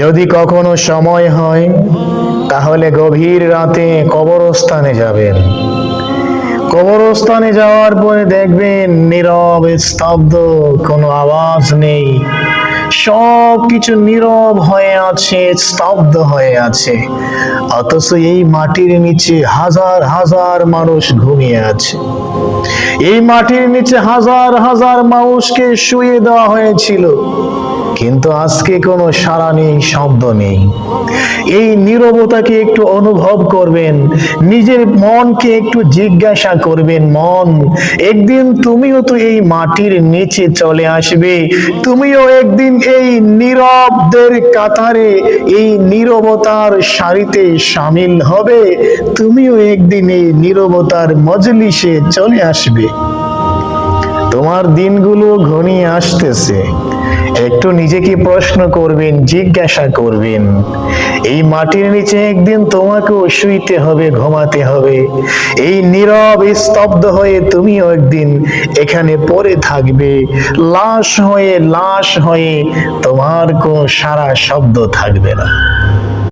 যদি কখনো সময় হয় তাহলে গভীর রাতে কবরস্থানে যাবেন। কবরস্থানে যাওয়ার পরে দেখবেন নীরব, স্তব্ধ, কোনো আওয়াজ নেই, সবকিছু নীরব হয়ে আছে, স্তব্ধ হয়ে আছে। অথচ এই মাটির নিচে হাজার হাজার মানুষ ঘুমিয়ে আছে। এই মাটির নিচে হাজার হাজার মানুষকে শুইয়ে দেওয়া হয়েছিল, কিন্তু আজকে কোনো সাড়া নেই, শব্দ নেই। এই নীরবতাকে একটু অনুভব করবেন, নিজের মনকে একটু জিজ্ঞাসা করবেন, মন, একদিন তুমিও তো এই মাটির নিচে চলে আসবে, তুমিও একদিন এই নীরবদের কাতারে, এই নীরবতার সারিতে শামিল হবে, তুমিও একদিন এই নীরবতার মজলিসে চলে আসবে। তোমার দিনগুলো ঘনিয়ে আসতেছে। একটু নিজেকে প্রশ্ন করবেন, জিজ্ঞাসা করবেন, এই মাটির নিচে একদিন তোমাকেও শুইতে হবে, ঘুমাতে হবে। এই নীরব স্তব্ধ হয়ে তুমিও একদিন এখানে পড়ে থাকবে, লাশ হয়ে, লাশ হয়ে, তোমার কোনো সারা শব্দ থাকবে না।